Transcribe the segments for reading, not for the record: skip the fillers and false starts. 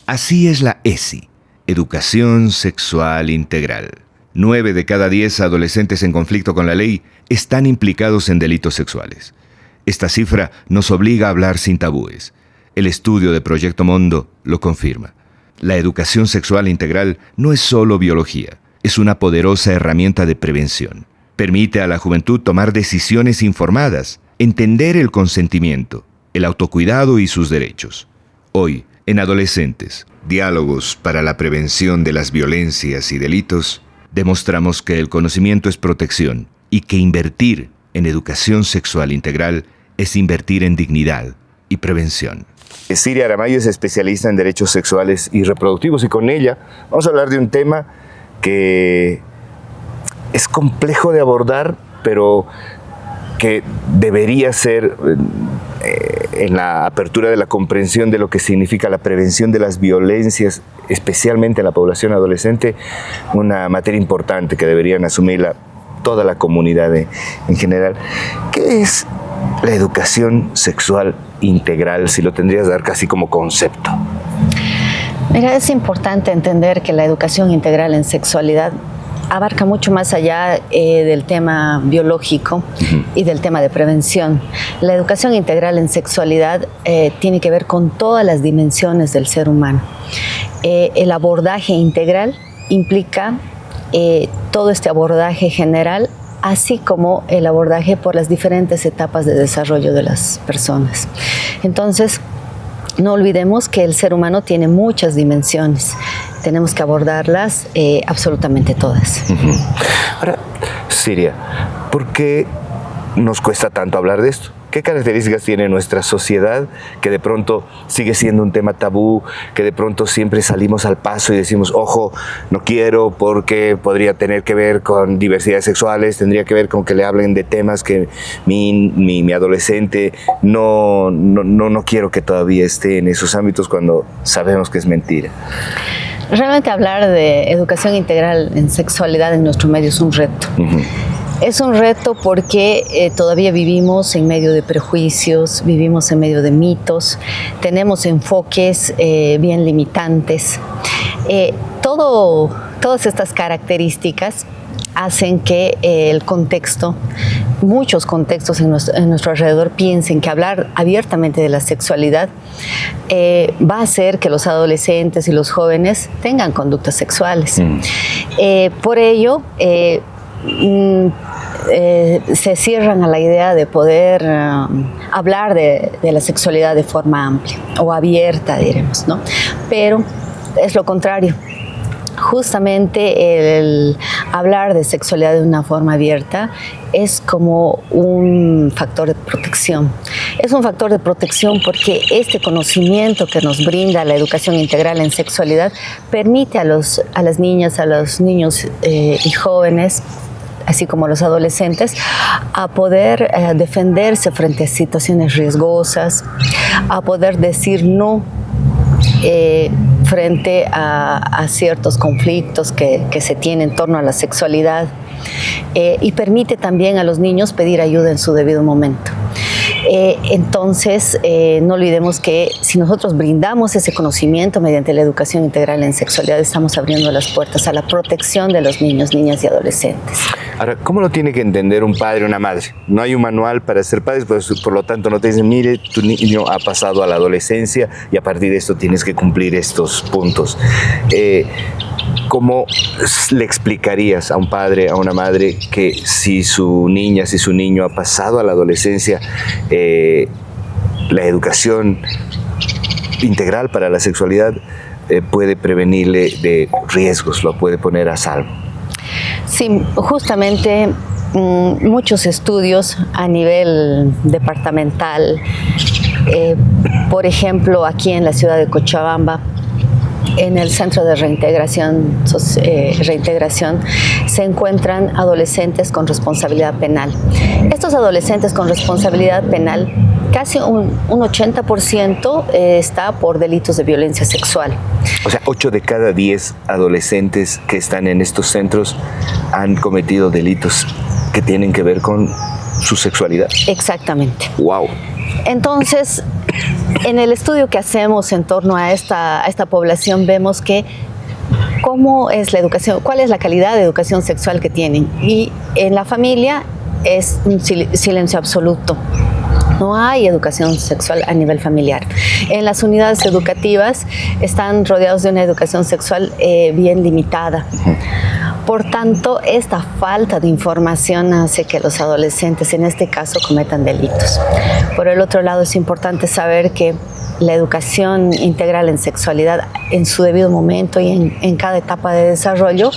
Así es la ESI, Educación Sexual Integral. 9 de cada 10 adolescentes en conflicto con la ley están implicados en delitos sexuales. Esta cifra nos obliga a hablar sin tabúes. El estudio de Proyecto Mondo lo confirma. La educación sexual integral no es solo biología, es una poderosa herramienta de prevención. Permite a la juventud tomar decisiones informadas, entender el consentimiento, el autocuidado y sus derechos. Hoy, en Adolescentes, Diálogos para la Prevención de las Violencias y Delitos, demostramos que el conocimiento es protección y que invertir en educación sexual integral es invertir en dignidad y prevención. Siria Aramayo es especialista en derechos sexuales y reproductivos y con ella vamos a hablar de un tema que es complejo de abordar, pero que debería ser en la apertura de la comprensión de lo que significa la prevención de las violencias, especialmente en la población adolescente, una materia importante que deberían asumirla toda la comunidad en general. ¿Qué es la educación sexual integral, si lo tendrías que dar casi como concepto? Mira, es importante entender que la educación integral en sexualidad abarca mucho más allá del tema biológico y del tema de prevención. La educación integral en sexualidad tiene que ver con todas las dimensiones del ser humano. El abordaje integral implica todo este abordaje general, así como el abordaje por las diferentes etapas de desarrollo de las personas. Entonces, no olvidemos que el ser humano tiene muchas dimensiones. Tenemos que abordarlas absolutamente todas. Ahora, Siria, ¿por qué nos cuesta tanto hablar de esto? ¿Qué características tiene nuestra sociedad que de pronto sigue siendo un tema tabú, que de pronto siempre salimos al paso y decimos, ojo, no quiero porque podría tener que ver con diversidades sexuales, tendría que ver con que le hablen de temas que mi adolescente no quiero que todavía esté en esos ámbitos cuando sabemos que es mentira? Realmente hablar de educación integral en sexualidad en nuestro medio es un reto. Es un reto porque todavía vivimos en medio de prejuicios, vivimos en medio de mitos, tenemos enfoques bien limitantes. Todas estas características hacen que el contexto, muchos contextos en nuestro alrededor piensen que hablar abiertamente de la sexualidad va a hacer que los adolescentes y los jóvenes tengan conductas sexuales. Por ello, se cierran a la idea de poder hablar de la sexualidad de forma amplia o abierta, diremos, ¿no? Pero es lo contrario. Justamente el hablar de sexualidad de una forma abierta es como un factor de protección. Es un factor de protección porque este conocimiento que nos brinda la educación integral en sexualidad permite a las niñas, a los niños y jóvenes, así como los adolescentes, a poder defenderse frente a situaciones riesgosas, a poder decir no frente a ciertos conflictos que se tienen en torno a la sexualidad, y permite también a los niños pedir ayuda en su debido momento. Entonces, no olvidemos que si nosotros brindamos ese conocimiento mediante la educación integral en sexualidad, estamos abriendo las puertas a la protección de los niños, niñas y adolescentes. Ahora, ¿cómo lo tiene que entender un padre o una madre? No hay un manual para ser padres, pues, por lo tanto no te dicen, mire, tu niño ha pasado a la adolescencia y a partir de esto tienes que cumplir estos puntos. ¿Cómo le explicarías a un padre, a una madre, que si su niña, si su niño ha pasado a la adolescencia, la educación integral para la sexualidad puede prevenirle de riesgos, lo puede poner a salvo? Sí, justamente muchos estudios a nivel departamental, por ejemplo, aquí en la ciudad de Cochabamba, en el Centro de Reintegración se encuentran adolescentes con responsabilidad penal. Estos adolescentes con responsabilidad penal, casi un 80% está por delitos de violencia sexual. O sea, 8 de cada 10 adolescentes que están en estos centros han cometido delitos que tienen que ver con su sexualidad. Exactamente. ¡Wow! Entonces, En el estudio que hacemos en torno a esta población vemos que cómo es la educación, cuál es la calidad de educación sexual que tienen. Y en la familia es un silencio absoluto. No hay educación sexual a nivel familiar. En las unidades educativas están rodeados de una educación sexual bien limitada. Por tanto, esta falta de información hace que los adolescentes, en este caso, cometan delitos. Por el otro lado, es importante saber que la educación integral en sexualidad, en su debido momento y en cada etapa de desarrollo,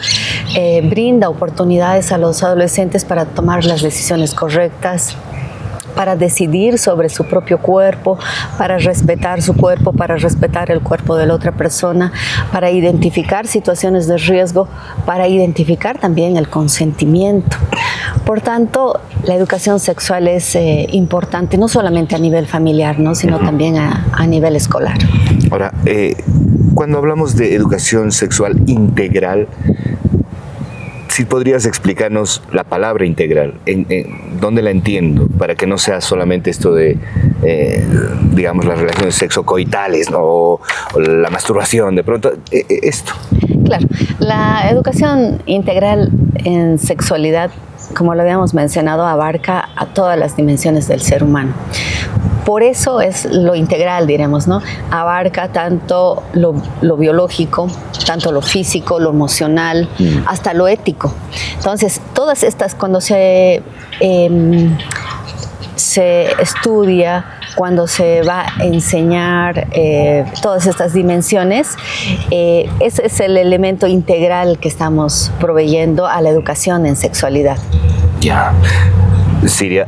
brinda oportunidades a los adolescentes para tomar las decisiones correctas, para decidir sobre su propio cuerpo, para respetar su cuerpo, para respetar el cuerpo de la otra persona, para identificar situaciones de riesgo, para identificar también el consentimiento. Por tanto, la educación sexual es importante no solamente a nivel familiar, ¿no? Sino también a nivel escolar. Ahora, cuando hablamos de educación sexual integral, si podrías explicarnos la palabra integral, ¿dónde la entiendo? Para que no sea solamente esto de, digamos, las relaciones sexocoitales, ¿no? o la masturbación, de pronto, esto. Claro, la educación integral en sexualidad, como lo habíamos mencionado, abarca a todas las dimensiones del ser humano. Por eso es lo integral, diremos, ¿no? Abarca tanto lo biológico, tanto lo físico, lo emocional, hasta lo ético. Entonces, todas estas, cuando se estudia, cuando se va a enseñar todas estas dimensiones, ese es el elemento integral que estamos proveyendo a la educación en sexualidad. Ya. Siria,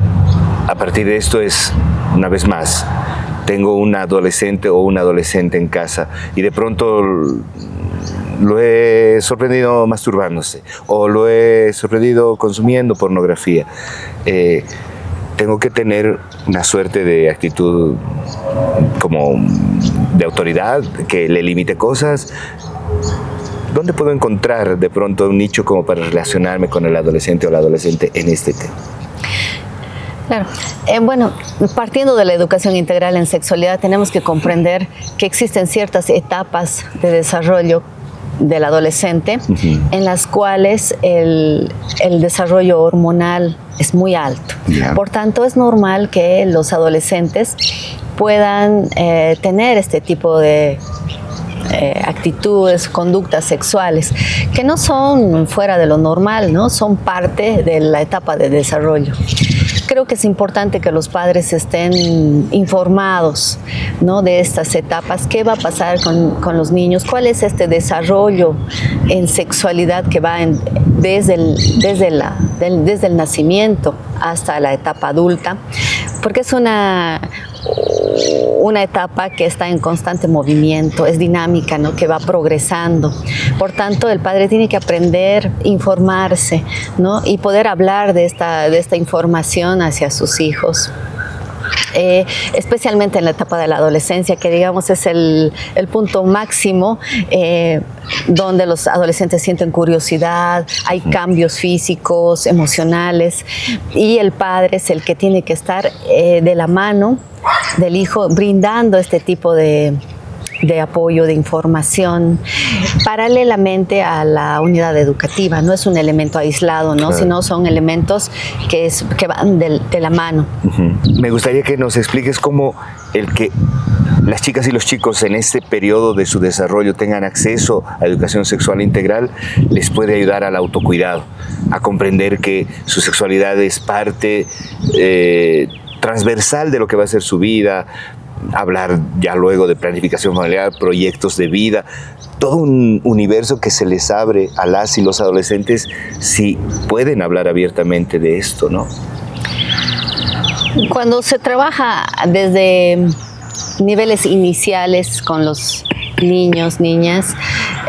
a partir de esto es, una vez más, tengo un adolescente o un adolescente en casa y de pronto lo he sorprendido masturbándose o lo he sorprendido consumiendo pornografía. Tengo que tener una suerte de actitud como de autoridad que le limite cosas. ¿Dónde puedo encontrar de pronto un nicho como para relacionarme con el adolescente o la adolescente en este tema? Claro. Bueno, partiendo de la educación integral en sexualidad, tenemos que comprender que existen ciertas etapas de desarrollo del adolescente en las cuales el desarrollo hormonal es muy alto. Yeah. Por tanto, es normal que los adolescentes puedan tener este tipo de actitudes, conductas sexuales que no son fuera de lo normal, ¿no? Son parte de la etapa de desarrollo. Creo que es importante que los padres estén informados, ¿no? De estas etapas, qué va a pasar con los niños, cuál es este desarrollo en sexualidad que va desde el nacimiento hasta la etapa adulta, porque es una etapa que está en constante movimiento, es dinámica, ¿no? Que va progresando. Por tanto, el padre tiene que aprender, informarse, ¿no? Y poder hablar de esta información hacia sus hijos. Especialmente en la etapa de la adolescencia, que digamos es el punto máximo donde los adolescentes sienten curiosidad, hay cambios físicos, emocionales, y el padre es el que tiene que estar de la mano del hijo, brindando este tipo de apoyo, de información, paralelamente a la unidad educativa. No es un elemento aislado, ¿no? Claro. Sino son elementos que van de la mano. Me gustaría que nos expliques cómo el que las chicas y los chicos en este periodo de su desarrollo tengan acceso a educación sexual integral les puede ayudar al autocuidado, a comprender que su sexualidad es parte transversal de lo que va a ser su vida, hablar ya luego de planificación familiar, proyectos de vida, todo un universo que se les abre a las y los adolescentes si pueden hablar abiertamente de esto, ¿no? Cuando se trabaja desde niveles iniciales con los niños, niñas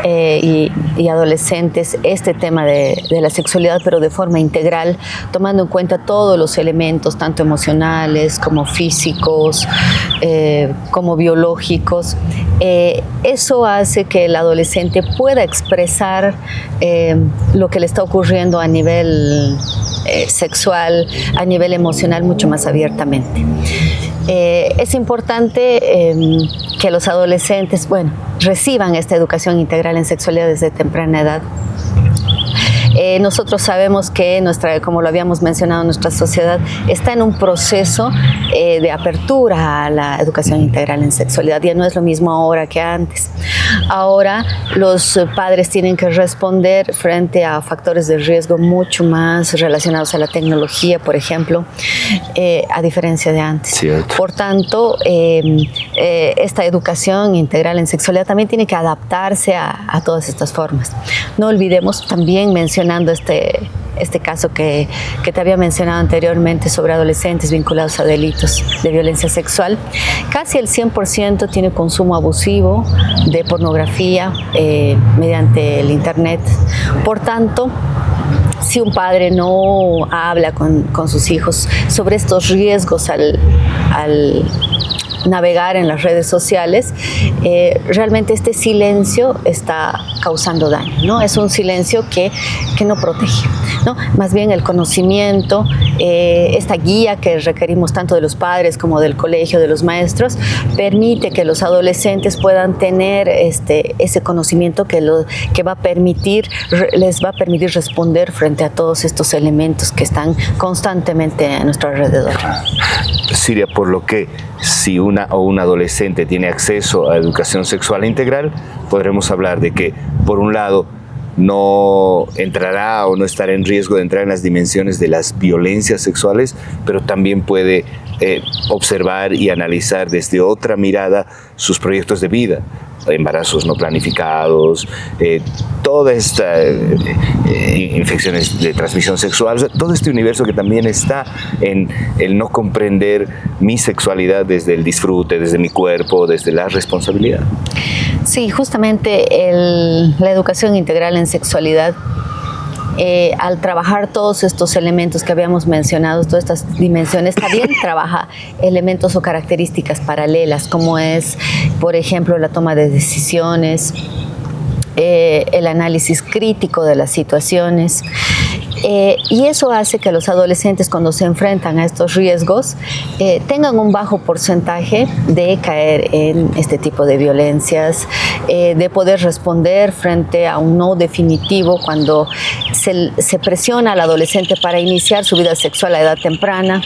y adolescentes, este tema de la sexualidad, pero de forma integral, tomando en cuenta todos los elementos, tanto emocionales como físicos, como biológicos, eso hace que el adolescente pueda expresar lo que le está ocurriendo a nivel sexual, a nivel emocional, mucho más abiertamente. Es importante que los adolescentes, reciban esta educación integral en sexualidad desde temprana edad. Nosotros sabemos que como lo habíamos mencionado, nuestra sociedad está en un proceso de apertura a la educación integral en sexualidad. Ya no es lo mismo ahora que antes. Ahora los padres tienen que responder frente a factores de riesgo mucho más relacionados a la tecnología, por ejemplo, a diferencia de antes. Cierto. Por tanto, esta educación integral en sexualidad también tiene que adaptarse a todas estas formas. No olvidemos, también mencionando este caso que te había mencionado anteriormente sobre adolescentes vinculados a delitos de violencia sexual, casi el 100% tiene consumo abusivo de pornografía mediante el internet. Por tanto, si un padre no habla con sus hijos sobre estos riesgos al navegar en las redes sociales, realmente este silencio está causando daño, ¿no? Es un silencio que no protege, ¿no? Más bien el conocimiento, esta guía que requerimos tanto de los padres como del colegio, de los maestros, permite que los adolescentes puedan tener ese conocimiento que les va a permitir responder frente a todos estos elementos que están constantemente a nuestro alrededor. Siria, por lo que si una o un adolescente tiene acceso a educación sexual integral, podremos hablar de que, por un lado, no entrará o no estará en riesgo de entrar en las dimensiones de las violencias sexuales, pero también puede observar y analizar desde otra mirada sus proyectos de vida, embarazos no planificados, todas estas infecciones de transmisión sexual, o sea, todo este universo que también está en el no comprender mi sexualidad desde el disfrute, desde mi cuerpo, desde la responsabilidad. Sí, justamente la educación integral en sexualidad, al trabajar todos estos elementos que habíamos mencionado, todas estas dimensiones, también trabaja elementos o características paralelas, como es, por ejemplo, la toma de decisiones, el análisis crítico de las situaciones. Y eso hace que los adolescentes, cuando se enfrentan a estos riesgos, tengan un bajo porcentaje de caer en este tipo de violencias, de poder responder frente a un no definitivo cuando se presiona al adolescente para iniciar su vida sexual a edad temprana.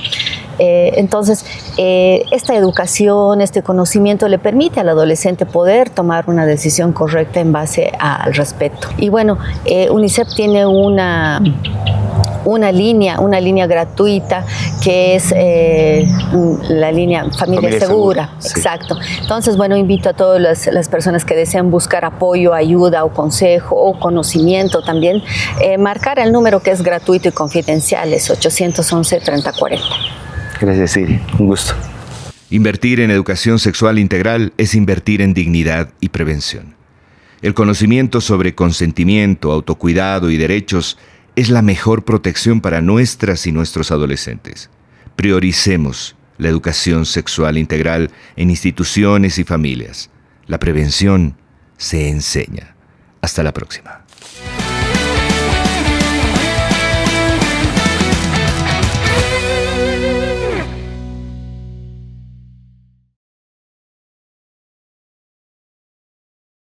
Entonces, esta educación, este conocimiento le permite al adolescente poder tomar una decisión correcta en base al respeto. Y bueno, UNICEF tiene una línea gratuita que es la línea Familia Segura. Sí. Exacto. Entonces, bueno, invito a todas las personas que desean buscar apoyo, ayuda o consejo o conocimiento también, marcar el número que es gratuito y confidencial, es 811-3040. Gracias, Siri. Un gusto. Invertir en educación sexual integral es invertir en dignidad y prevención. El conocimiento sobre consentimiento, autocuidado y derechos es la mejor protección para nuestras y nuestros adolescentes. Prioricemos la educación sexual integral en instituciones y familias. La prevención se enseña. Hasta la próxima.